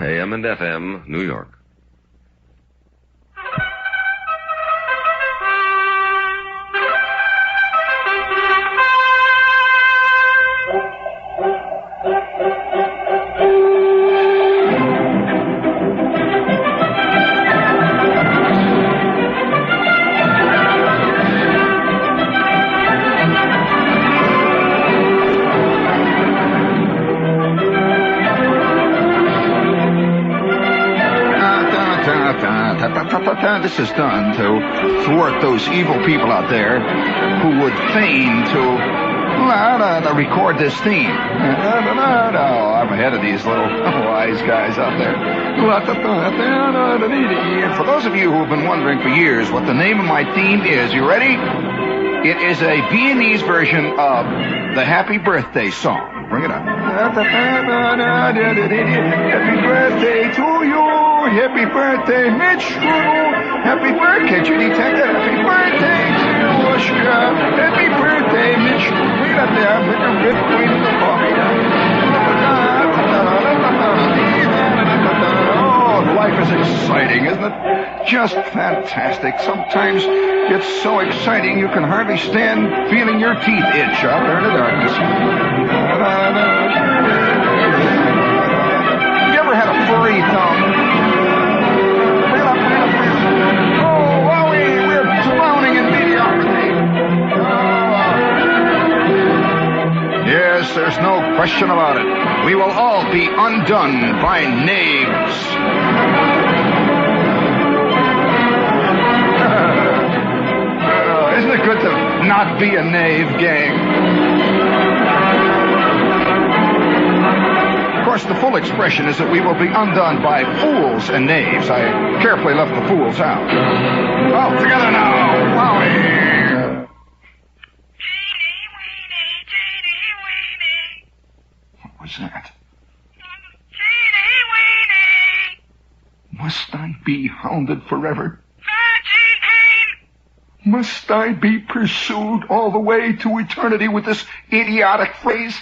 AM and FM, New York. This is done to thwart those evil people out there who would feign to record this theme. I'm ahead of these little wise guys out there. And for those of you who have been wondering for years what the name of my theme is, you ready? It is a Viennese version of the Happy Birthday song. Bring it up. Happy birthday to you. Happy birthday, Mitch Strudel. Happy birthday, Judy Tucker. Happy birthday to Oscar. Happy birthday, Mitch Strudel. Wait up there. Put your rip queen in the coffee. Oh, life is exciting, isn't it? Just fantastic. Sometimes it's so exciting you can hardly stand feeling your teeth itch out there in the darkness. You ever had a furry thumb? Oh, wowie, we're drowning in mediocrity. Yes, there's no question about it. We will all be undone by knaves. Isn't it good to not be a knave, gang? Of course, the full expression is that we will be undone by fools and knaves. I carefully left the fools out. All together now. Wowie. What was that? Must I be hounded forever? Must I be pursued all the way to eternity with this idiotic phrase?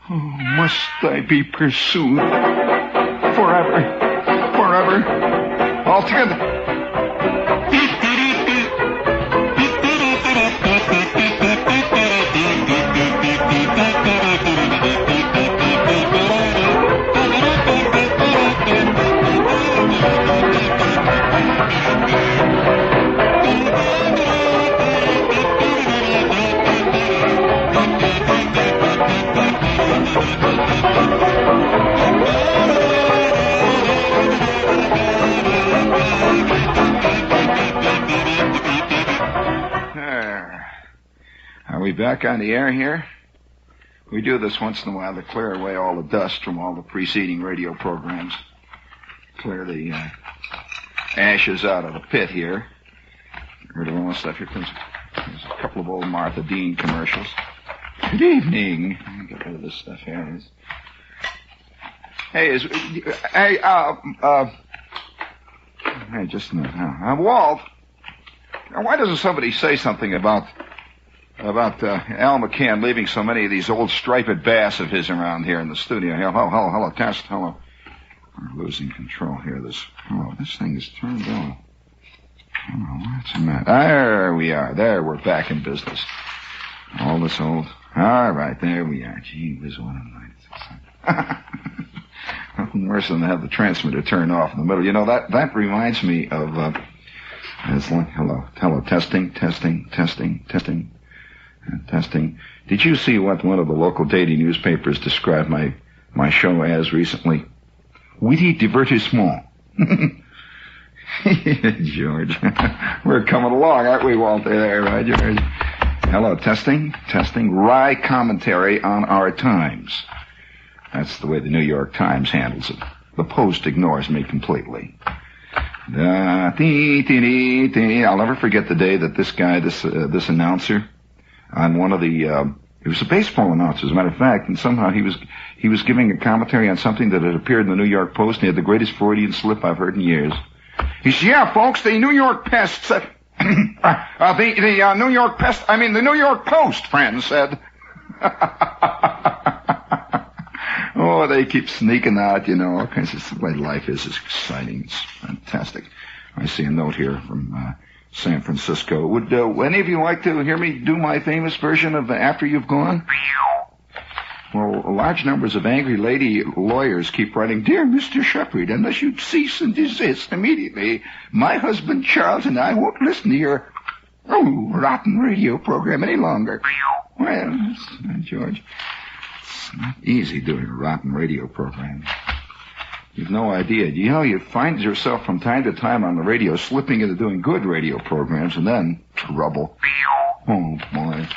Must I be pursued forever, forever, all together? Are we back on the air here? We do this once in a while to clear away all the dust from all the preceding radio programs. Clear the ashes out of the pit here. Get rid of all the stuff. Here comes there's a couple of old Martha Dean commercials. Good evening. Let me get rid of this stuff here. Hey, Walt, why doesn't somebody say something about Al McCann leaving so many of these old striped bass of his around here in the studio? Hello, test, hello. We're losing control here. This thing is turned on. Oh, what's the matter? There we are. There, we're back in business. All this old... All right, there we are. Gee whiz, what a night. Nothing worse than to have the transmitter turned off in the middle. You know, that reminds me of... hello, testing. Did you see what one of the local daily newspapers described my show as recently? Witty divertissement. George. We're coming along, aren't we, Walter? There, right, George? Hello, testing. Wry commentary on our times. That's the way the New York Times handles it. The Post ignores me completely. I'll never forget the day that this guy, this announcer, on one of the, it was a baseball announcer, as a matter of fact, and somehow he was giving a commentary on something that had appeared in the New York Post, and he had the greatest Freudian slip I've heard in years. He said, yeah, folks, the New York Pest said, the New York Post, friend, said. Oh, they keep sneaking out, all kinds of stuff. The way life is exciting. It's fantastic. I see a note here from San Francisco. Would any of you like to hear me do my famous version of After You've Gone? Well, large numbers of angry lady lawyers keep writing, Dear Mr. Shepard, unless you cease and desist immediately, my husband Charles and I won't listen to your rotten radio program any longer. Well, George, it's not easy doing a rotten radio program. You've no idea. You find yourself from time to time on the radio slipping into doing good radio programs and then trouble. Oh, boy.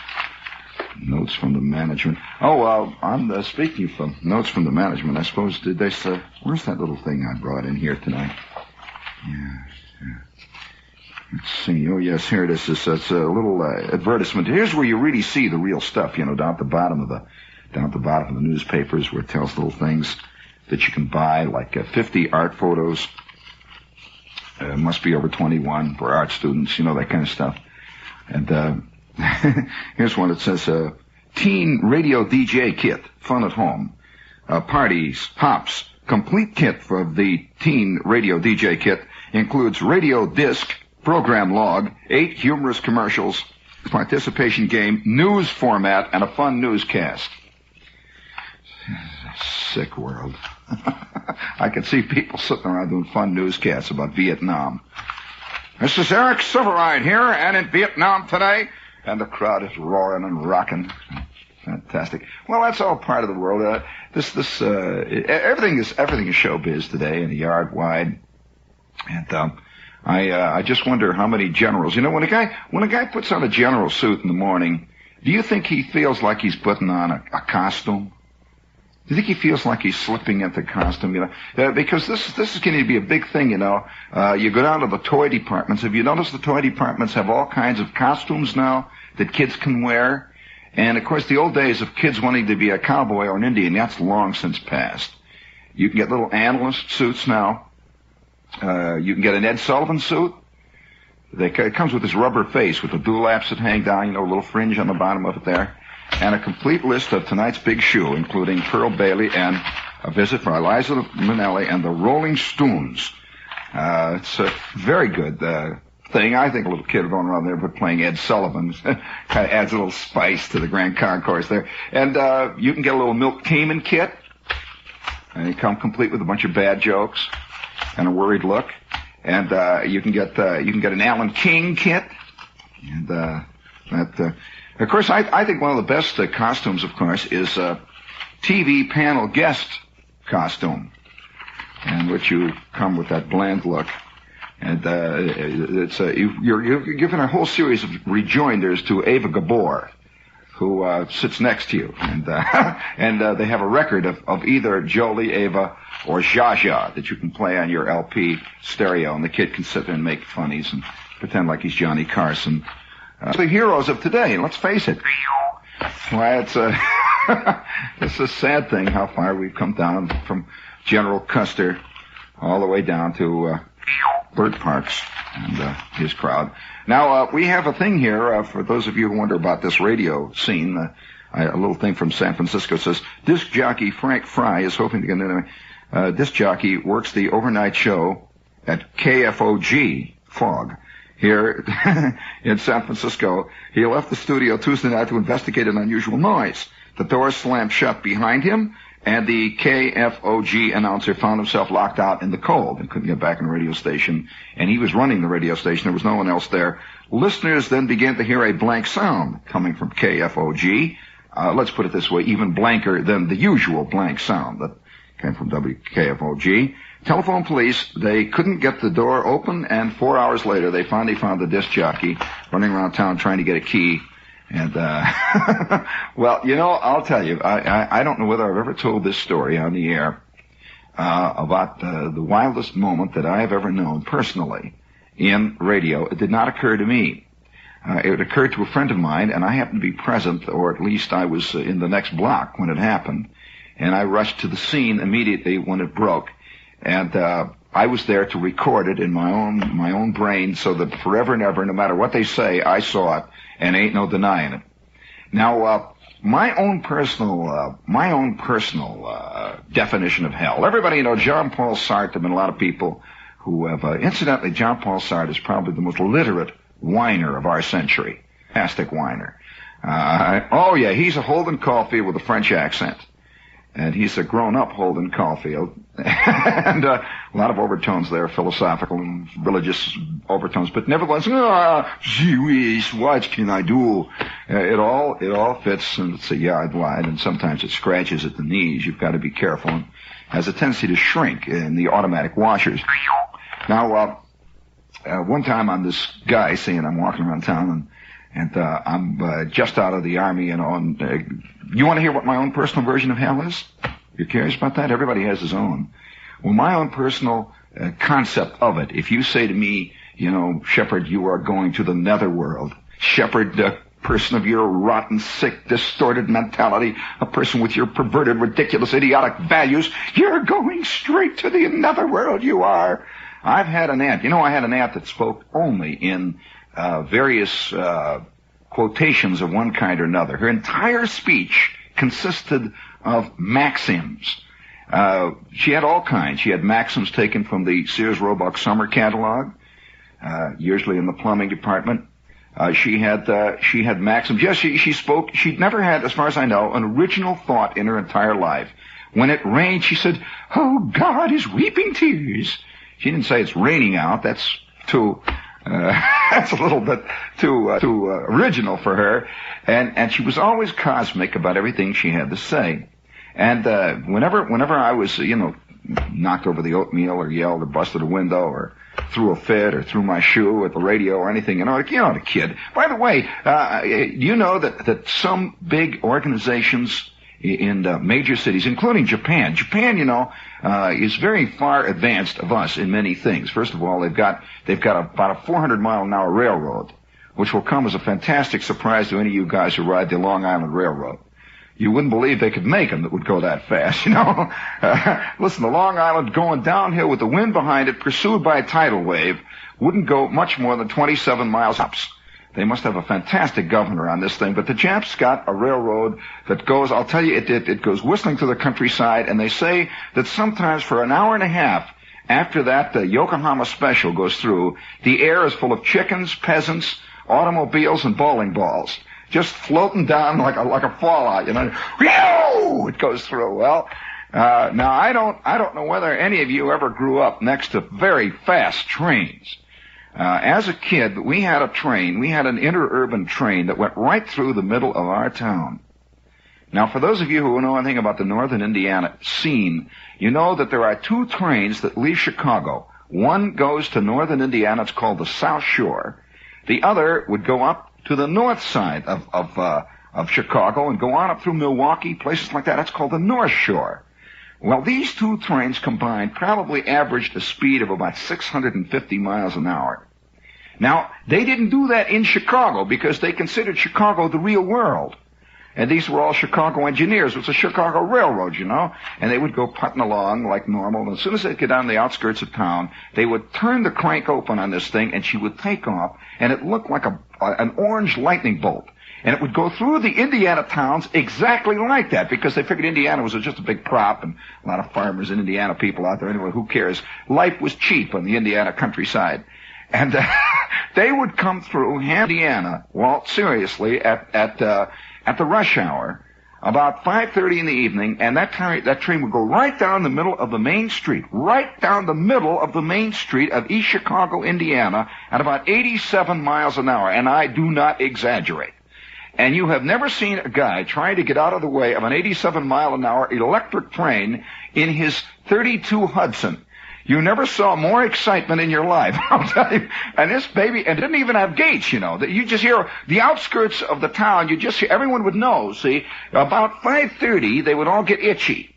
Notes from the management. I'm speaking of notes from the management. I suppose, did they say, where's that little thing I brought in here tonight? Yeah. Let's see. Oh, yes, here it is. It's a little advertisement. Here's where you really see the real stuff, down at the bottom of the newspapers where it tells little things that you can buy, like 50 art photos. Must be over 21 for art students, that kind of stuff. And here's one that says, Teen Radio DJ Kit, fun at home. Parties, hops, complete kit for the Teen Radio DJ Kit includes radio disc, program log, 8 humorous commercials, participation game, news format, and a fun newscast. Sick world. I can see people sitting around doing fun newscasts about Vietnam. This is Eric Silveride here, and in Vietnam today, and the crowd is roaring and rocking. Fantastic. Well, that's all part of the world. Everything is showbiz today, in the yard wide. And I just wonder how many generals. When a guy puts on a general suit in the morning, do you think he feels like he's putting on a costume? Do you think he feels like he's slipping into costume? Because this is going to be a big thing. You go down to the toy departments. Have you noticed the toy departments have all kinds of costumes now that kids can wear? And of course, the old days of kids wanting to be a cowboy or an Indian, that's long since passed. You can get little analyst suits now. You can get an Ed Sullivan suit. It comes with this rubber face with the dewlaps that hang down, a little fringe on the bottom of it there. And a complete list of tonight's big show, including Pearl Bailey and a visit for Eliza Minnelli and the Rolling Stones. It's a very good thing. I think a little kid going around there but playing Ed Sullivan kind of adds a little spice to the Grand Concourse there. And you can get a little Milt Kamen kit. And you come complete with a bunch of bad jokes and a worried look. And you can get an Alan King kit. And of course, I think one of the best costumes, of course, is TV panel guest costume, in which you come with that bland look. And you're given a whole series of rejoinders to Ava Gabor, who sits next to you. And they have a record of either Jolie, Ava, or Zsa Zsa that you can play on your LP stereo, and the kid can sit there and make funnies and pretend like he's Johnny Carson. The heroes of today, let's face it. Why, it's a sad thing how far we've come down from General Custer all the way down to Bert Parks and his crowd. Now, we have a thing here, for those of you who wonder about this radio scene. A little thing from San Francisco says, disc jockey Frank Fry is hoping to get in. Disc jockey works the overnight show at KFOG, Fog. Here in San Francisco, he left the studio Tuesday night to investigate an unusual noise. The door slammed shut behind him, and the KFOG announcer found himself locked out in the cold and couldn't get back in the radio station. And he was running the radio station. There was no one else there. Listeners then began to hear a blank sound coming from KFOG. Let's put it this way, even blanker than the usual blank sound that came from WKFOG. Telephone police, they couldn't get the door open, and 4 hours later, they finally found the disc jockey running around town trying to get a key. And, well, I'll tell you, I don't know whether I've ever told this story on the air, about the wildest moment that I have ever known personally in radio. It did not occur to me. It occurred to a friend of mine, and I happened to be present, or at least I was in the next block when it happened. And I rushed to the scene immediately when it broke. And I was there to record it in my own brain, so that forever and ever, no matter what they say, I saw it, and ain't no denying it. Now, my own personal definition of hell. Everybody, John Paul Sartre, there have been a lot of people who have, incidentally, John Paul Sartre is probably the most literate whiner of our century. Fantastic whiner. Oh yeah, he's a Holden Caulfield with a French accent. And he's a grown-up Holden Caulfield. And a lot of overtones there, philosophical and religious overtones. But nevertheless, Jewish, what can I do? It all fits, and it's a yard wide, and sometimes it scratches at the knees. You've got to be careful. And has a tendency to shrink in the automatic washers. Now, one time I'm this guy saying I'm walking around town, and I'm just out of the army, and you want to hear what my own personal version of hell is? You're curious about that? Everybody has his own. Well, my own personal concept of it, if you say to me, Shepherd, you are going to the netherworld. Shepherd, person of your rotten, sick, distorted mentality, a person with your perverted, ridiculous, idiotic values, you're going straight to the netherworld, you are. I've had an aunt. I had an aunt that spoke only in various quotations of one kind or another. Her entire speech consisted of maxims. She had all kinds. She had maxims taken from the Sears Roebuck Summer Catalog, usually in the plumbing department. She had maxims. Yes, she spoke. She'd never had, as far as I know, an original thought in her entire life. When it rained, she said, "Oh, God is weeping tears." She didn't say it's raining out. That's that's a little bit too original for her. And she was always cosmic about everything she had to say. And whenever I was, knocked over the oatmeal or yelled or busted a window or threw a fit or threw my shoe at the radio or anything, the kid. By the way, you know that some big organizations in major cities, including Japan, is very far advanced of us in many things. First of all, they've got about a 400-mile-an-hour railroad, which will come as a fantastic surprise to any of you guys who ride the Long Island Railroad. You wouldn't believe they could make them that would go that fast, Listen, the Long Island going downhill with the wind behind it, pursued by a tidal wave, wouldn't go much more than 27 miles ups. They must have a fantastic governor on this thing, but the Japs got a railroad that goes, I'll tell you, it goes whistling through the countryside, and they say that sometimes for an hour and a half after that the Yokohama Special goes through, the air is full of chickens, peasants, automobiles, and bowling balls, just floating down like a fallout, It goes through. Well, now I don't know whether any of you ever grew up next to very fast trains. As a kid, we had an interurban train that went right through the middle of our town. Now, for those of you who know anything about the northern Indiana scene, you know that there are two trains that leave Chicago. One goes to northern Indiana, it's called the South Shore. The other would go up to the north side of Chicago and go on up through Milwaukee, places like that. That's called the North Shore. Well, these two trains combined probably averaged a speed of about 650 miles an hour. Now, they didn't do that in Chicago because they considered Chicago the real world. And these were all Chicago engineers. It was a Chicago railroad, and they would go putting along like normal. And as soon as they get on the outskirts of town, they would turn the crank open on this thing, and she would take off, and it looked like an orange lightning bolt. And it would go through the Indiana towns exactly like that, because they figured Indiana was just a big prop, and a lot of farmers and Indiana people out there. Anyway, who cares? Life was cheap on the Indiana countryside. And they would come through Indiana, well, seriously, at the rush hour, about 5:30 in the evening, and that train would go right down the middle of the main street, of East Chicago, Indiana, at about 87 miles an hour, and I do not exaggerate. And you have never seen a guy trying to get out of the way of an 87-mile-an-hour electric train in his 32 Hudson. You never saw more excitement in your life, I'll tell you. And this baby, and it didn't even have gates, that you just hear the outskirts of the town, everyone would know, see, about 5:30, they would all get itchy.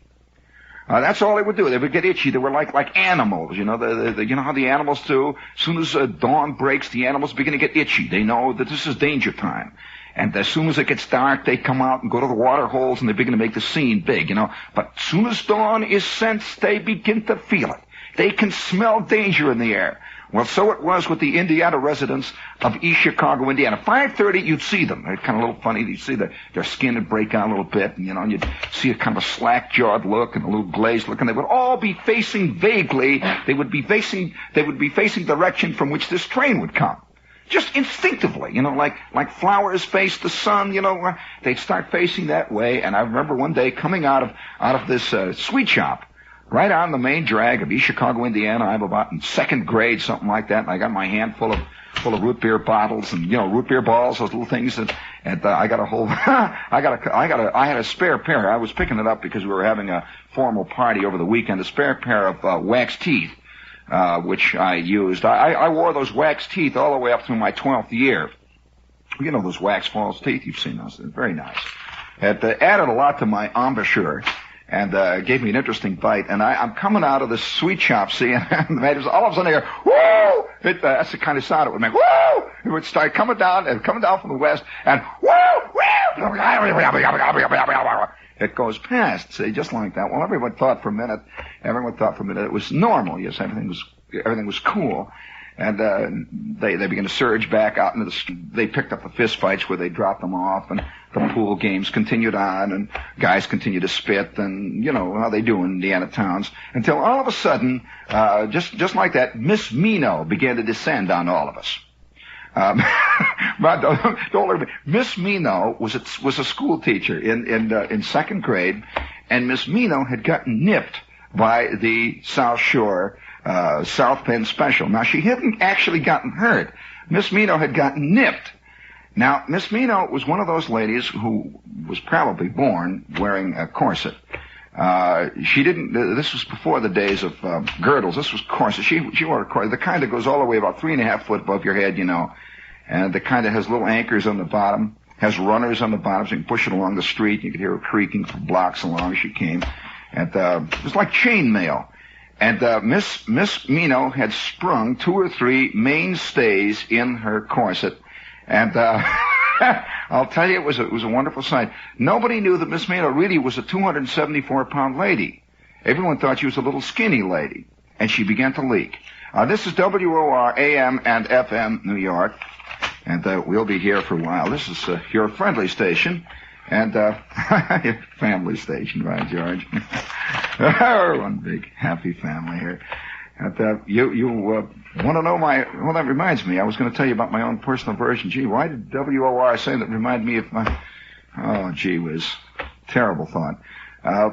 That's all they would do. They would get itchy. They were like animals, you know how the animals do? As soon as dawn breaks, the animals begin to get itchy. They know that this is danger time. And as soon as it gets dark, they come out and go to the water holes, and they begin to make the scene big, But as soon as dawn is sensed, they begin to feel it. They can smell danger in the air. Well, so it was with the Indiana residents of East Chicago, Indiana. 5:30, you'd see them. They're kind of a little funny. You'd see their skin would break out a little bit, and, and you'd see a kind of a slack-jawed look and a little glazed look, and they would all be facing vaguely. They would be facing direction from which this train would come. Just instinctively, like flowers face the sun, they'd start facing that way. And I remember one day coming out of this sweet shop, right on the main drag of East Chicago, Indiana. I'm about in second grade, something like that, and I got my hand full of root beer bottles and root beer balls, those little things, and I got a whole I had a spare pair. I was picking it up because we were having a formal party over the weekend. A spare pair of wax teeth, which I used. I wore those wax teeth all the way up through my 12th year. Those wax false teeth, you've seen those. They're very nice. It added a lot to my embouchure, and gave me an interesting bite. And I'm coming out of this sweet shop, see, and all of a sudden I hear, whoo! That's the kind of sound it would make. Woo! It would start coming down from the west, and woo! Woo! It goes past, see, just like that. Well, everyone thought for a minute it was normal. Yes, everything was cool. And they began to surge back out into the street. They picked up the fist fights where they dropped them off, and the pool games continued on, and guys continued to spit, and how they do in Indiana towns, until all of a sudden, just like that, Miss Mino began to descend on all of us. Don't look at me. Miss Mino was a school teacher in second grade, and Miss Mino had gotten nipped by the South Shore South Penn Special. Now, she hadn't actually gotten hurt. Miss Mino had gotten nipped. Now, Miss Mino was one of those ladies who was probably born wearing a corset. She didn't, this was before the days of girdles. This was corset. She wore a corset, the kind that goes all the way about 3.5 foot above your head, and the kind that has little anchors on the bottom, has runners on the bottom, so you can push it along the street. You could hear her creaking for blocks along as she came. And it was like chainmail. And Miss Mino had sprung 2 or 3 mainstays in her corset. And I'll tell you, it was a wonderful sight. Nobody knew that Miss Mino really was a 274-pound lady. Everyone thought she was a little skinny lady. And she began to leak. This is WOR AM and FM New York. And we'll be here for a while. This is your friendly station. And your family station, right, George? We're one big happy family here. And you want to know well, that reminds me, I was going to tell you about my own personal version. Gee, why did WOR say that reminded me of my, gee whiz, terrible thought.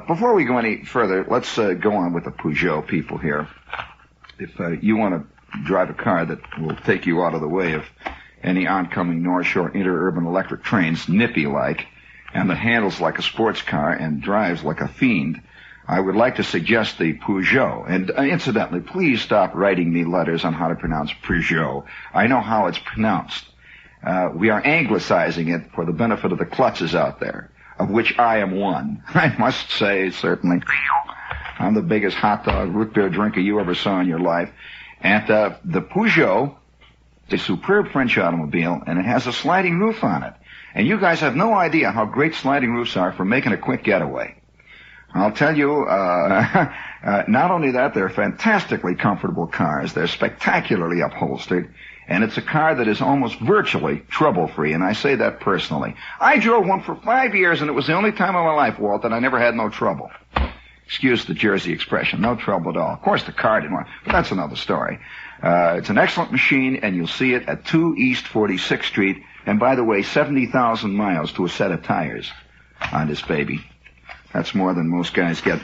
Before we go any further, let's go on with the Peugeot people here. If you want to drive a car that will take you out of the way of any oncoming North Shore interurban electric trains, nippy-like, and that handles like a sports car and drives like a fiend, I would like to suggest the Peugeot. And incidentally, please stop writing me letters on how to pronounce Peugeot. I know how it's pronounced. We are anglicizing it for the benefit of the klutzes out there, of which I am one. I must say, certainly, I'm the biggest hot dog root beer drinker you ever saw in your life. And the Peugeot is a superb French automobile, and it has a sliding roof on it. And you guys have no idea how great sliding roofs are for making a quick getaway. I'll tell you, not only that, they're fantastically comfortable cars. They're spectacularly upholstered. And it's a car that is almost virtually trouble-free, and I say that personally. I drove one for 5 years, and it was the only time in my life, Walt, that I never had no trouble. Excuse the Jersey expression, no trouble at all. Of course, the car didn't want, but that's another story. It's an excellent machine, and you'll see it at 2 East 46th Street. And by the way, 70,000 miles to a set of tires on this baby. That's more than most guys get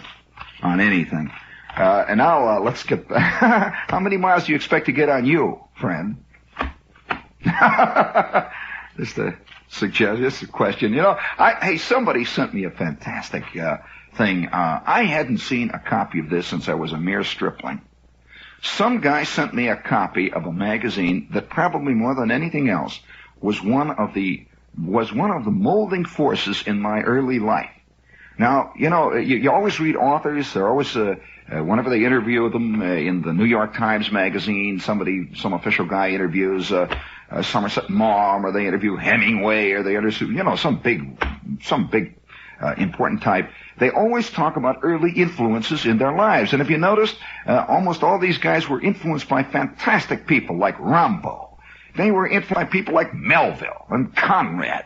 on anything. And now let's get... How many miles do you expect to get on you, friend? Just a suggestion, just a question. Hey, somebody sent me a fantastic thing. I hadn't seen a copy of this since I was a mere stripling. Some guy sent me a copy of a magazine that probably more than anything else was one of the molding forces in my early life. Now, you always read authors. They're always, whenever they interview them in the New York Times magazine, some official guy interviews Somerset Maugham, or they interview Hemingway, or they interview, some big important type, they always talk about early influences in their lives. And if you noticed, almost all these guys were influenced by fantastic people like Rambo. They were influenced by people like Melville and Conrad.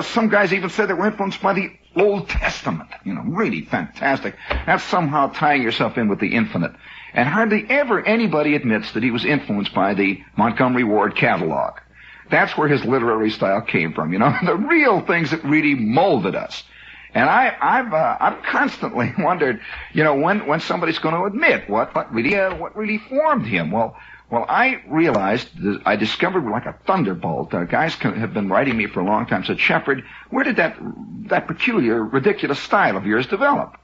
Some guys even said they were influenced by the Old Testament. Really fantastic. That's somehow tying yourself in with the infinite. And hardly ever anybody admits that he was influenced by the Montgomery Ward catalog. That's where his literary style came from, the real things that really molded us. And I've constantly wondered, when somebody's going to admit what really formed him. Well, I realized, I discovered like a thunderbolt. Guys have been writing me for a long time, said, Shepherd, where did that peculiar, ridiculous style of yours develop?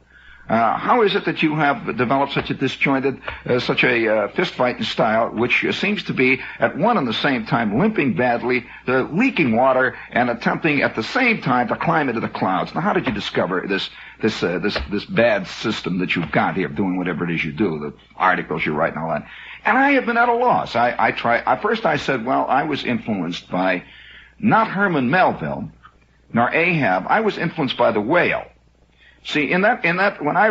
How is it that you have developed such a disjointed, such a fist-fighting style, which seems to be at one and the same time limping badly, leaking water, and attempting at the same time to climb into the clouds? Now, how did you discover this bad system that you've got here, doing whatever it is you do, the articles you write and all that? And I have been at a loss. First I said, well, I was influenced by not Herman Melville, nor Ahab. I was influenced by the whale. See, when I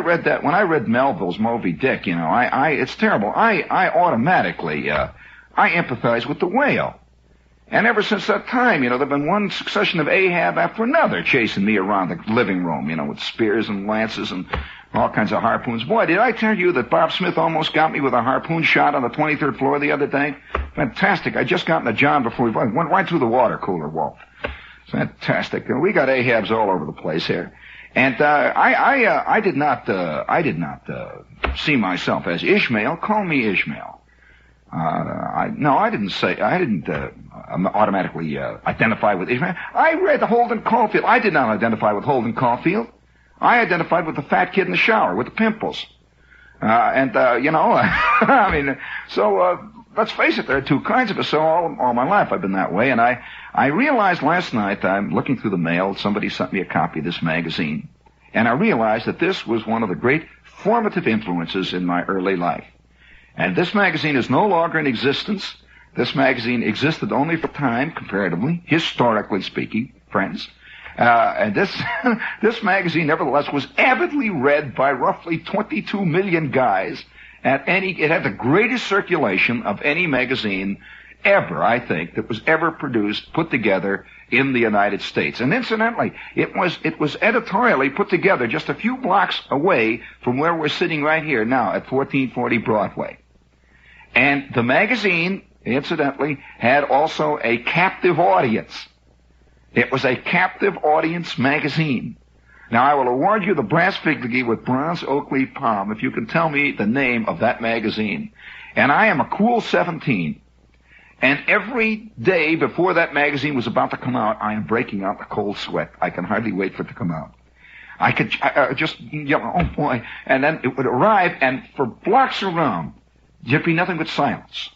read Melville's Moby Dick, it's terrible. I automatically, I empathize with the whale. And ever since that time, there've been one succession of Ahab after another chasing me around the living room, with spears and lances and all kinds of harpoons. Boy, did I tell you that Bob Smith almost got me with a harpoon shot on the 23rd floor the other day? Fantastic. I just got in the John before we went right through the water cooler, Walt. Fantastic. We got Ahabs all over the place here. And I did not see myself as Ishmael. Call me Ishmael. I didn't automatically identify with Ishmael. I read Holden Caulfield. I did not identify with Holden Caulfield. I identified with the fat kid in the shower with the pimples. Let's face it, there are two kinds of us. So all my life I've been that way. And I realized last night, I'm looking through the mail, somebody sent me a copy of this magazine, and I realized that this was one of the great formative influences in my early life. And this magazine is no longer in existence. This magazine existed only for time, comparatively, historically speaking, friends. And this magazine, nevertheless, was avidly read by roughly 22 million guys. It had the greatest circulation of any magazine ever, I think, that was ever put together in the United States. And incidentally, it was editorially put together just a few blocks away from where we're sitting right here now at 1440 Broadway. And the magazine, incidentally, had also a captive audience. It was a captive audience magazine. Now, I will award you the brass figurine with bronze oak leaf palm if you can tell me the name of that magazine. And I am a cool 17. And every day before that magazine was about to come out, I am breaking out a cold sweat. I can hardly wait for it to come out. I could just yell, oh boy. And then it would arrive, and for blocks around, there'd be nothing but silence.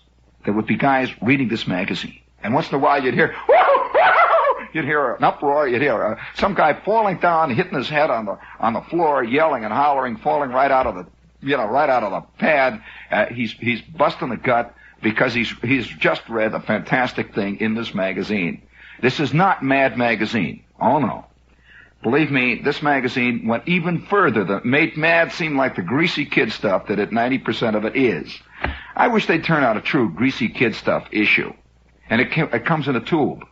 There would be guys reading this magazine. And once in a while you'd hear, you'd hear an uproar. You'd hear some guy falling down, hitting his head on the floor, yelling and hollering, falling right out of the pad. He's busting the gut because he's just read a fantastic thing in this magazine. This is not Mad Magazine. Oh no. Believe me, this magazine went even further. That made Mad seem like the greasy kid stuff that 90% of it is. I wish they'd turn out a true greasy kid stuff issue. And it comes in a tube.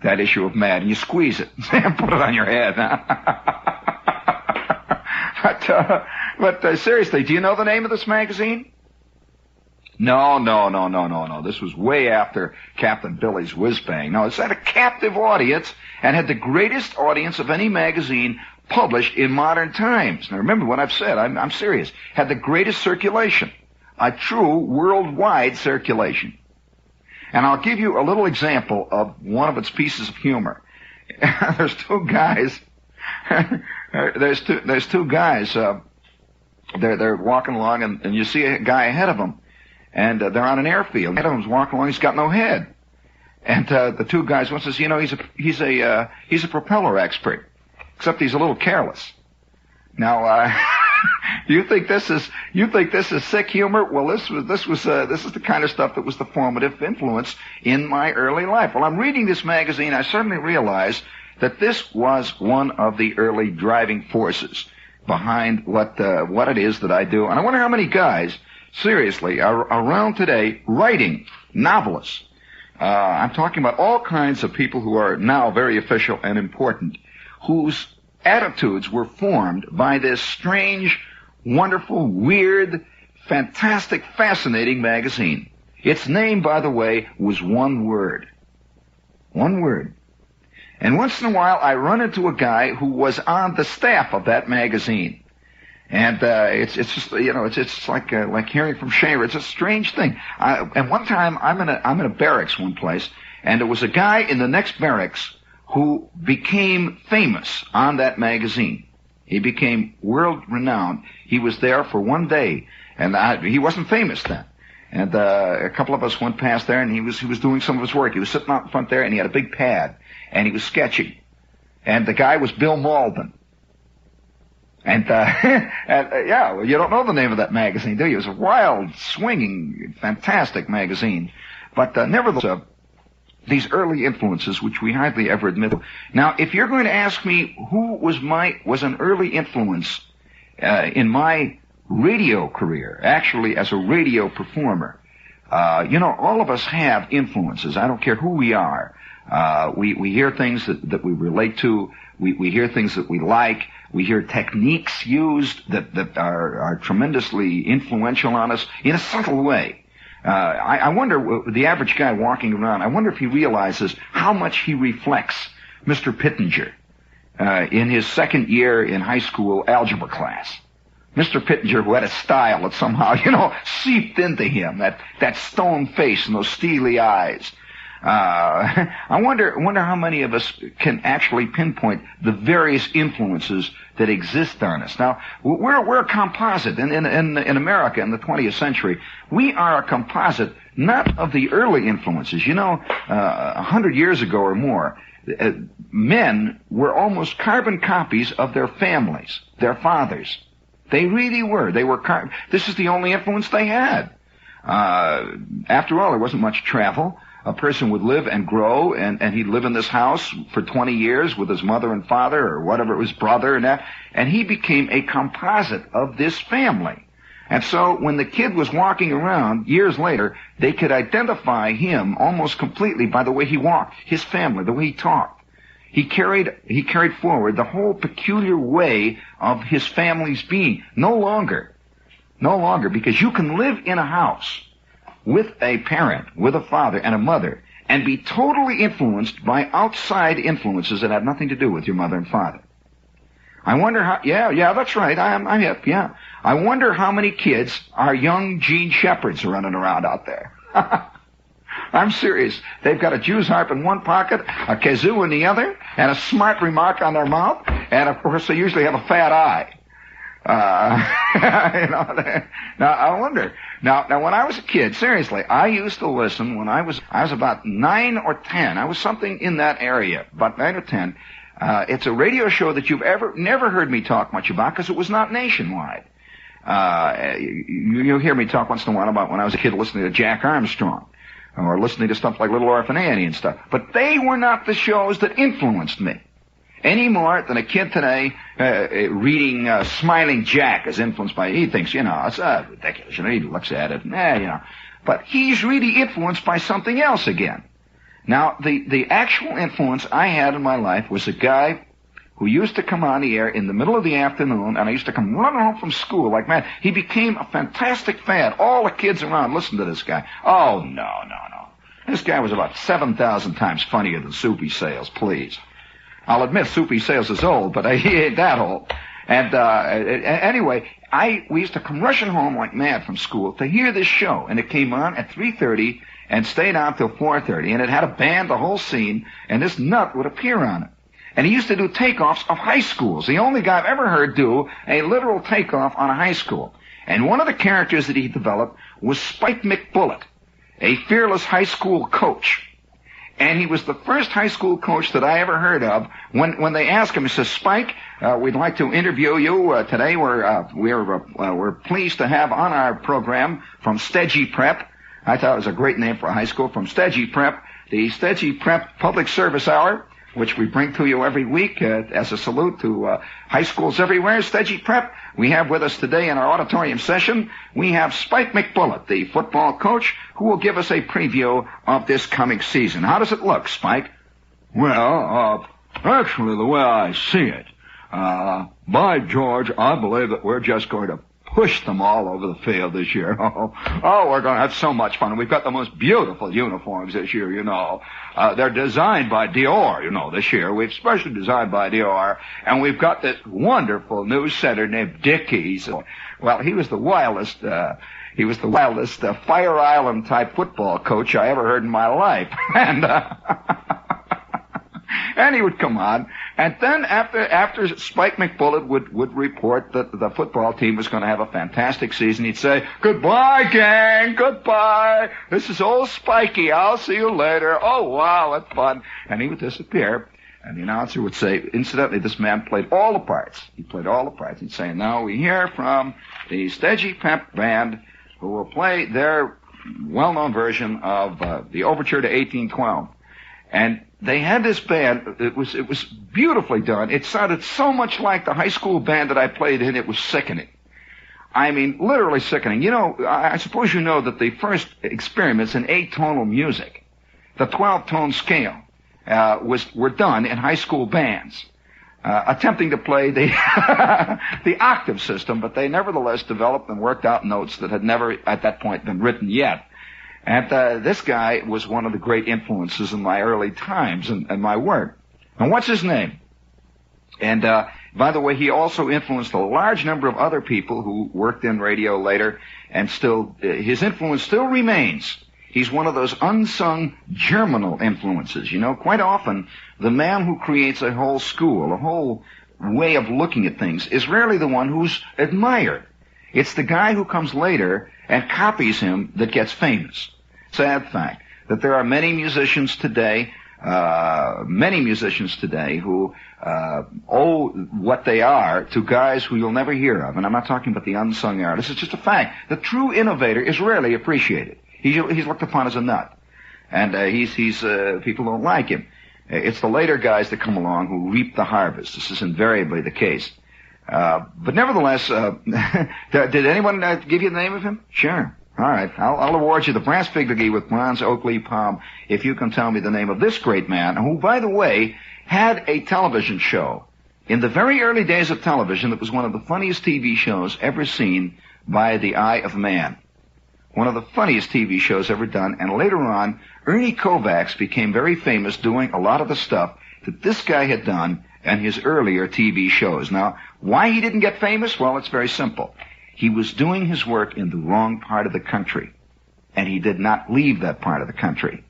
That issue of Mad, and you squeeze it and put it on your head. But seriously, do you know the name of this magazine? No. This was way after Captain Billy's Whiz Bang. No, it's had a captive audience and had the greatest audience of any magazine published in modern times. Now remember what I've said. I'm serious. Had the greatest circulation. A true worldwide circulation. And I'll give you a little example of one of its pieces of humor. There's two guys. There's two guys. They're walking along, and you see a guy ahead of them, and they're on an airfield. Ahead of him's walking along. He's got no head. And the two guys, one says, he's a propeller expert, except he's a little careless. Now, you think this is sick humor? Well, this is the kind of stuff that was the formative influence in my early life. While I'm reading this magazine, I suddenly realize that this was one of the early driving forces behind what it is that I do. And I wonder how many guys, seriously, are around today writing novelists. I'm talking about all kinds of people who are now very official and important, whose attitudes were formed by this strange, wonderful, weird, fantastic, fascinating magazine. Its name, by the way, was one word. One word. And once in a while, I run into a guy who was on the staff of that magazine. And it's just, you know, it's like hearing from Shaver. It's a strange thing. And one time, I'm in a barracks one place, and there was a guy in the next barracks who became famous on that magazine. He became world-renowned. He was there for one day, and he wasn't famous then. And a couple of us went past there, and he was doing some of his work. He was sitting out in front there, and he had a big pad, and he was sketching. And the guy was Bill Malden. And yeah, well, you don't know the name of that magazine, do you? It was a wild, swinging, fantastic magazine. But nevertheless, these early influences, which we hardly ever admit to. Now, if you're going to ask me who was an early influence in my radio career, actually as a radio performer, you know, all of us have influences. I don't care who we are. We hear things that we relate to. We hear things that we like. We hear techniques used that are tremendously influential on us in a subtle way. I wonder, the average guy walking around, I wonder if he realizes how much he reflects Mr. Pittenger in his second year in high school algebra class. Mr. Pittenger, who had a style that somehow, you know, seeped into him, that stone face and those steely eyes. I wonder how many of us can actually pinpoint the various influences that exist on us. Now, we're a composite in America in the 20th century. We are a composite not of the early influences. You know, 100 years ago or more, men were almost carbon copies of their families, their fathers. They really were. This is the only influence they had. After all, there wasn't much travel. A person would live and grow, and he'd live in this house for 20 years with his mother and father, or whatever, his brother and that, and he became a composite of this family. And so when the kid was walking around years later, they could identify him almost completely by the way he walked, his family, the way he talked. He carried forward the whole peculiar way of his family's being. No longer, because you can live in a house with a parent, with a father and a mother, and be totally influenced by outside influences that have nothing to do with your mother and father. I wonder how, yeah, that's right, I'm hip, yeah. I wonder how many kids are young Gene Shepherds running around out there. I'm serious. They've got a Jew's harp in one pocket, a kazoo in the other, and a smart remark on their mouth, and of course they usually have a fat eye. You know, now I wonder. Now when I was a kid, seriously, I used to listen when I was about 9 or 10. I was something in that area, about 9 or 10. It's a radio show that you've never heard me talk much about because it was not nationwide. You'll hear me talk once in a while about when I was a kid listening to Jack Armstrong or listening to stuff like Little Orphan Annie and stuff. But they were not the shows that influenced me any more than a kid today reading Smiling Jack is influenced by, he thinks, you know, it's ridiculous. You know, he looks at it, you know. But he's really influenced by something else again. Now, the actual influence I had in my life was a guy who used to come on the air in the middle of the afternoon, and I used to come running home from school like mad. He became a fantastic fan. All the kids around listened to this guy. Oh, no. This guy was about 7,000 times funnier than Soupy Sales, please. I'll admit Soupy Sales is old, but he ain't that old. And anyway, we used to come rushing home like mad from school to hear this show, and it came on at 3:30 and stayed on till 4:30, and it had a band, the whole scene, and this nut would appear on it. And he used to do takeoffs of high schools. The only guy I've ever heard do a literal takeoff on a high school. And one of the characters that he developed was Spike McBullet, a fearless high school coach. And he was the first high school coach that I ever heard of. When they asked him, he says, Spike, we'd like to interview you today. We're pleased to have on our program from Stedgy Prep. I thought it was a great name for a high school. From Stedgy Prep, the Stedgy Prep Public Service Hour. which we bring to you every week as a salute to high schools everywhere. Stedgy Prep, we have with us today in our auditorium session, we have Spike McBullet, the football coach, who will give us a preview of this coming season. How does it look, Spike? Well, actually, the way I see it, by George, I believe that we're just going to push them all over the field this year. Oh, we're going to have so much fun. We've got the most beautiful uniforms this year, you know. They're designed by Dior, you know, this year. We've specially designed by Dior. And we've got this wonderful new center named Dickies. Well, he was the wildest Fire Island type football coach I ever heard in my life. And he would come on, and then after Spike McBullet would report that the football team was going to have a fantastic season, he'd say, "Goodbye, gang, goodbye. This is old Spiky. I'll see you later. Oh, wow, that's fun." And he would disappear, and the announcer would say, "Incidentally, this man played all the parts. He played all the parts." He'd say, "Now we hear from the Stedgy Pep Band, who will play their well-known version of the Overture to 1812. And they had this band. It was beautifully done. It sounded so much like the high school band that I played in. It was sickening. I mean, literally sickening. You know, I suppose you know that the first experiments in 8-tonal music, the 12-tone scale, were done in high school bands, attempting to play the the octave system, but they nevertheless developed and worked out notes that had never at that point been written yet. And this guy was one of the great influences in my early times and my work. And what's his name? And by the way, he also influenced a large number of other people who worked in radio later, and still, his influence still remains. He's one of those unsung germinal influences. You know, quite often, the man who creates a whole school, a whole way of looking at things, is rarely the one who's admired. It's the guy who comes later and copies him that gets famous. Sad fact that there are many musicians today who owe what they are to guys who you'll never hear of. And I'm not talking about the unsung artists. It's just a fact. The true innovator is rarely appreciated. He's looked upon as a nut. And people don't like him. It's the later guys that come along who reap the harvest. This is invariably the case. But nevertheless, did anyone give you the name of him? Sure. All right. I'll award you the brass figurine with bronze oak leaf palm if you can tell me the name of this great man, who, by the way, had a television show in the very early days of television that was one of the funniest TV shows ever seen by the eye of man. One of the funniest TV shows ever done. And later on, Ernie Kovacs became very famous doing a lot of the stuff that this guy had done and his earlier TV shows. Now, why he didn't get famous? Well, it's very simple. He was doing his work in the wrong part of the country, and he did not leave that part of the country.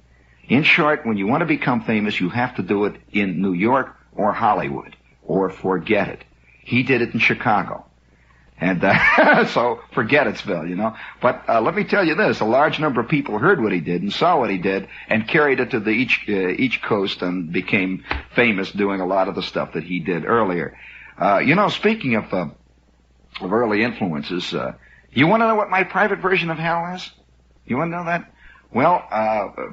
In short, when you want to become famous, you have to do it in New York or Hollywood, or forget it. He did it in Chicago. And so forget It'sville, you know. But let me tell you this, a large number of people heard what he did and saw what he did and carried it to each coast and became famous doing a lot of the stuff that he did earlier. You know, speaking of early influences, you want to know what my private version of Hal is? You want to know that? Well,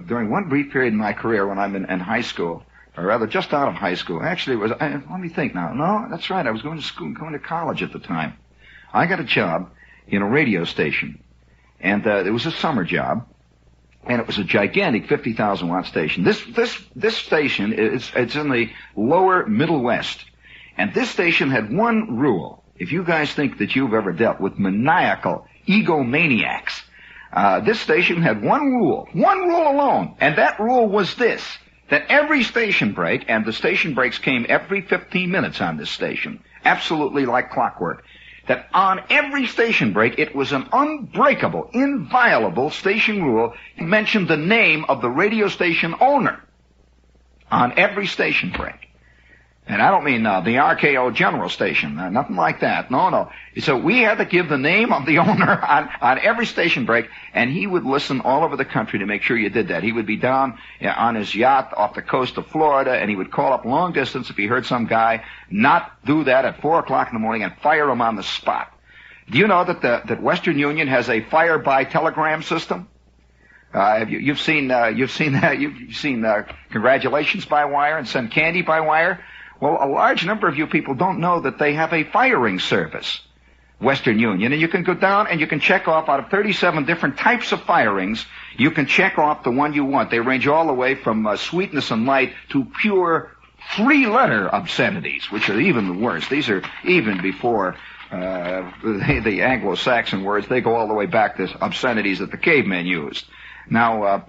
during one brief period in my career when I'm in high school, or rather just out of high school, actually it was, let me think now. No, that's right, I was going to school, going to college at the time. I got a job in a radio station, and it was a summer job, and it was a gigantic 50,000 watt station. This station it's in the lower Middle West, and this station had one rule. If you guys think that you've ever dealt with maniacal egomaniacs, this station had one rule alone, and that rule was this: that every station break, and the station breaks came every 15 minutes on this station, absolutely like clockwork. That on every station break, it was an unbreakable, inviolable station rule. It mentioned the name of the radio station owner on every station break. And I don't mean the RKO General Station, nothing like that. No. So we had to give the name of the owner on every station break, and he would listen all over the country to make sure you did that. He would be down on his yacht off the coast of Florida, and he would call up long distance if he heard some guy not do that at 4 o'clock in the morning and fire him on the spot. Do you know that Western Union has a fire-by telegram system? You've seen congratulations by wire and send candy by wire. Well, a large number of you people don't know that they have a firing service, Western Union, and you can go down and you can check off out of 37 different types of firings. You can check off the one you want. They range all the way from sweetness and light to pure three-letter obscenities, which are even the worst. These are even before the Anglo-Saxon words. They go all the way back to obscenities that the cavemen used. Now,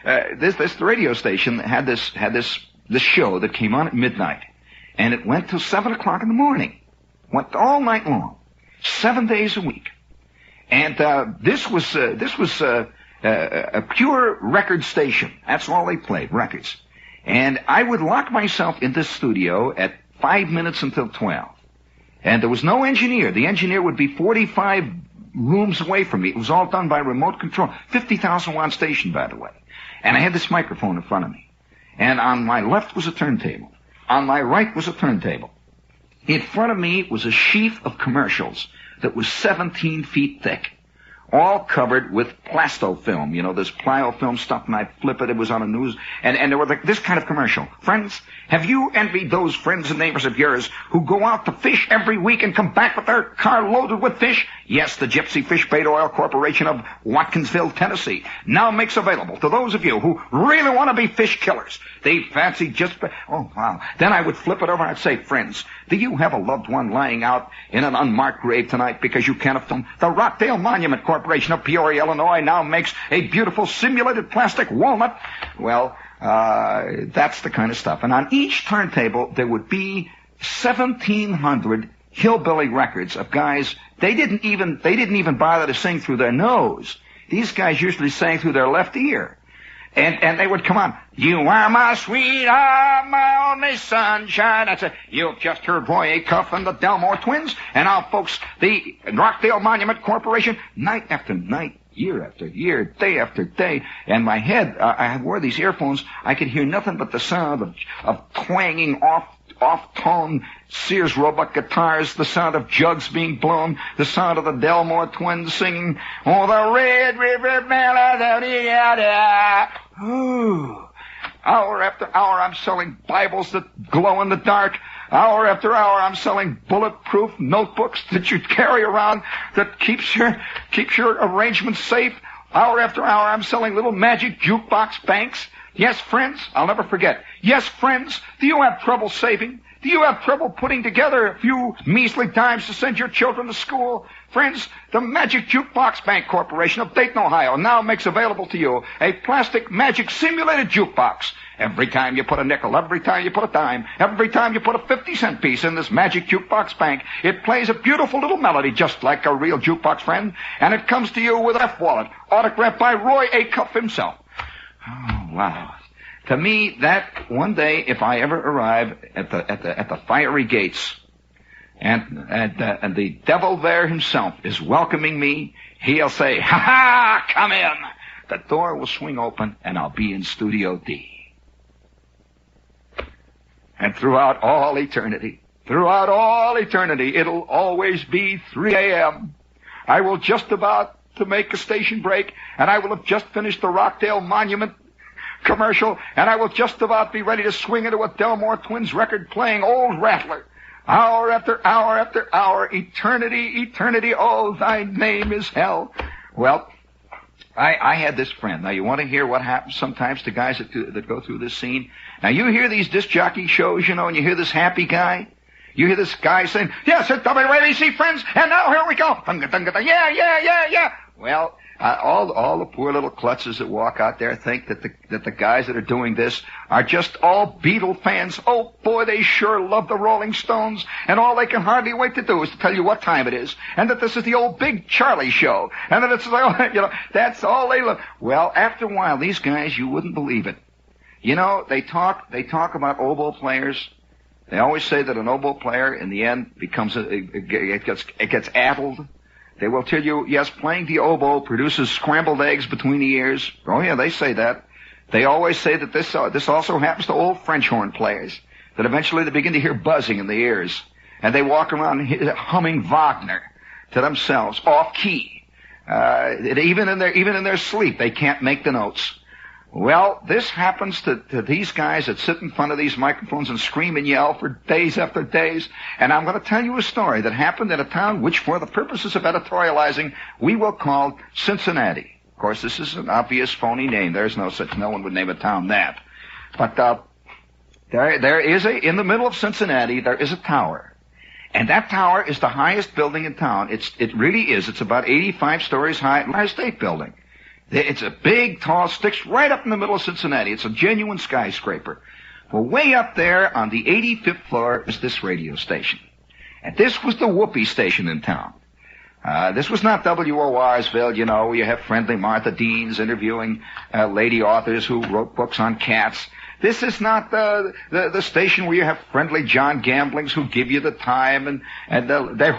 this radio station had this show that came on at midnight, and it went till 7 o'clock in the morning. Went all night long, 7 days a week. And this was a pure record station. That's all they played, records. And I would lock myself in this studio at 5 minutes until 12. And there was no engineer. The engineer would be 45 rooms away from me. It was all done by remote control. 50,000 watt station, by the way. And I had this microphone in front of me. And on my left was a turntable. On my right was a turntable. In front of me was a sheaf of commercials that was 17 feet thick, all covered with plastofilm, this pliofilm stuff, and I'd flip it. It was on a news, and there were this kind of commercial. Friends, have you envied those friends and neighbors of yours who go out to fish every week and come back with their car loaded with fish? Yes, the Gypsy Fish Bait Oil Corporation of Watkinsville, Tennessee, now makes available to those of you who really want to be fish killers. They fancy oh, wow. Then I would flip it over and I'd say, friends, do you have a loved one lying out in an unmarked grave tonight because you can't afford them? The Rockdale Monument Corporation of Peoria, Illinois, now makes a beautiful simulated plastic walnut. Well, that's the kind of stuff. And on each turntable, there would be 1,700 hillbilly records of guys. They didn't even bother to sing through their nose. These guys usually sang through their left ear. And they would come on. You are my sweetheart, my only sunshine. That's it. You've just heard Roy Acuff and the Delmore Twins. And now, folks, the Rockdale Monument Corporation, night after night, year after year, day after day. And my head, I wore these earphones. I could hear nothing but the sound of twanging off-tone Sears Roebuck guitars, the sound of jugs being blown, the sound of the Delmore Twins singing, oh, the Red River Melody. Ooh. Hour after hour, I'm selling Bibles that glow in the dark. Hour after hour, I'm selling bulletproof notebooks that you carry around that keeps your arrangements safe. Hour after hour, I'm selling little magic jukebox banks. Yes, friends, I'll never forget. Yes, friends, do you have trouble saving? Do you have trouble putting together a few measly dimes to send your children to school? Friends, the Magic Jukebox Bank Corporation of Dayton, Ohio now makes available to you a plastic magic simulated jukebox. Every time you put a nickel, every time you put a dime, every time you put a 50-cent piece in this Magic Jukebox Bank, it plays a beautiful little melody just like a real jukebox, friend, and it comes to you with a F-wallet autographed by Roy Acuff himself. Oh, wow. To me, that one day, if I ever arrive at the fiery gates, and the devil there himself is welcoming me, he'll say, "Ha ha, come in." The door will swing open, and I'll be in Studio D. And throughout all eternity, it'll always be 3 a.m. I will just about to make a station break, and I will have just finished the Rockdale Monument commercial, and I will just about be ready to swing into a Delmore Twins record playing Old Rattler. Hour after hour after hour, eternity, oh, thy name is hell. Well, I had this friend. Now, you want to hear what happens sometimes to guys that go through this scene? Now, you hear these disc jockey shows, and you hear this happy guy. You hear this guy saying, "Yes, it's WABC, friends, and now here we go. Yeah. Well, all the poor little klutzes that walk out there think that the guys that are doing this are just all Beatle fans. Oh, boy, they sure love the Rolling Stones, and all they can hardly wait to do is to tell you what time it is, and that this is the old Big Charlie show, and that it's, that's all they love. Well, after a while, these guys, you wouldn't believe it. They talk about oboe players. They always say that an oboe player, in the end, it gets addled. They will tell you, yes, playing the oboe produces scrambled eggs between the ears. Oh, yeah, they say that. They always say that this also happens to old French horn players, that eventually they begin to hear buzzing in the ears, and they walk around humming Wagner to themselves, off-key. Even in their sleep, they can't make the notes. Well, this happens to these guys that sit in front of these microphones and scream and yell for days after days. And I'm going to tell you a story that happened in a town which, for the purposes of editorializing, we will call Cincinnati. Of course, this is an obvious phony name. There's no one would name a town that. But there is in the middle of Cincinnati, there is a tower. And that tower is the highest building in town. It really is. It's about 85 stories high, Empire State Building. It's a big, tall, sticks right up in the middle of Cincinnati. It's a genuine skyscraper. Well, way up there on the 85th floor is this radio station. And this was the whoopee station in town. This was not WORsville, where you have friendly Martha Deans interviewing lady authors who wrote books on cats. This is not the station where you have friendly John Gamblings who give you the time and they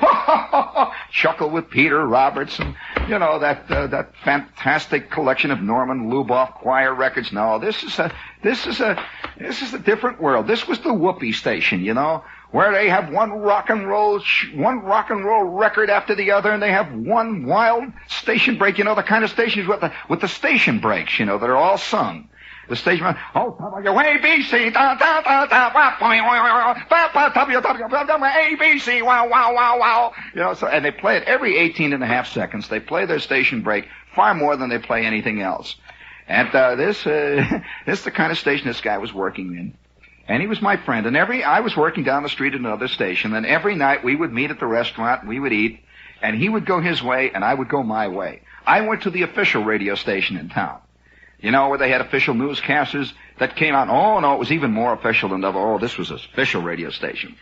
chuckle with Peter Roberts and that fantastic collection of Norman Luboff choir records. No, this is a different world. This was the whoopee station, where they have one rock and roll record after the other, and they have one wild station break. The kind of stations with the station breaks, that are all sung. The station, ABC, ABC, wow, wow, wow, wow. So, and they play it every 18 and a half seconds. They play their station break far more than they play anything else. And this is the kind of station this guy was working in. And he was my friend. And I was working down the street at another station, and every night we would meet at the restaurant, we would eat, and he would go his way, and I would go my way. I went to the official radio station in town. Where they had official newscasters that came out. Oh, no, it was even more official than ever. Oh, this was an official radio station.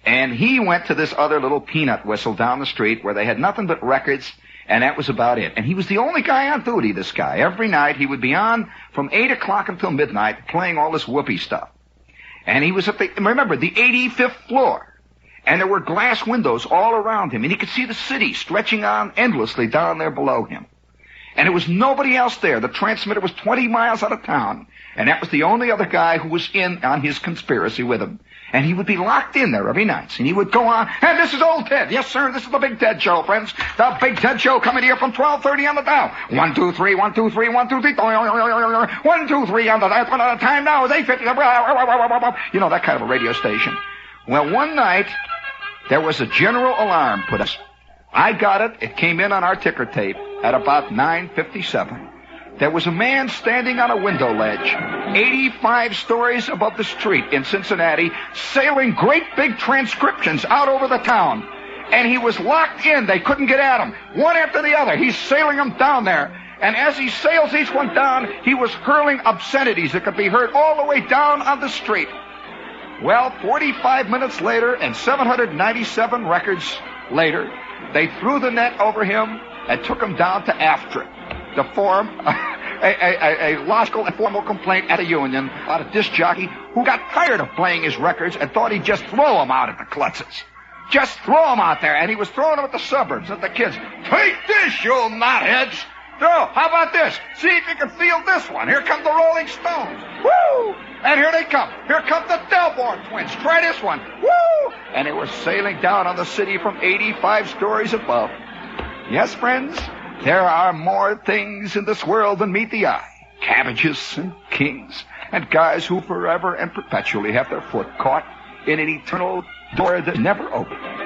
And he went to this other little peanut whistle down the street where they had nothing but records, and that was about it. And he was the only guy on duty, this guy. Every night he would be on from 8 o'clock until midnight playing all this whoopee stuff. And he was at the 85th floor. And there were glass windows all around him, and he could see the city stretching on endlessly down there below him. And there was nobody else there. The transmitter was 20 miles out of town. And that was the only other guy who was in on his conspiracy with him. And he would be locked in there every night. And he would go on, and this is old Ted. Yes, sir, this is the Big Ted Show, friends. The Big Ted Show coming here from 12:30 on the dial. 1, 2, 3, 1, 2, 3, 1, 2, 3. 1, 2, 3 on the dial. The time now is 8:50. That kind of a radio station. Well, one night, there was a general alarm put up. I got it. It came in on our ticker tape at about 9:57. There was a man standing on a window ledge, 85 stories above the street in Cincinnati, sailing great big transcriptions out over the town. And he was locked in. They couldn't get at him. One after the other. He's sailing them down there. And as he sails each one down, he was hurling obscenities that could be heard all the way down on the street. Well, 45 minutes later and 797 records later, they threw the net over him and took him down to AFTRA to form a logical and formal complaint at a union about a disc jockey who got tired of playing his records and thought he'd just throw them out at the klutzes. Just throw them out there. And he was throwing them at the suburbs, at the kids. Take this, you knotheads. No, how about this? See if you can feel this one. Here come the Rolling Stones. Woo! And here they come. Here come the Delborn twins. Try this one. Woo! And they were sailing down on the city from 85 stories above. Yes, friends, there are more things in this world than meet the eye. Cabbages and kings and guys who forever and perpetually have their foot caught in an eternal door that never opens.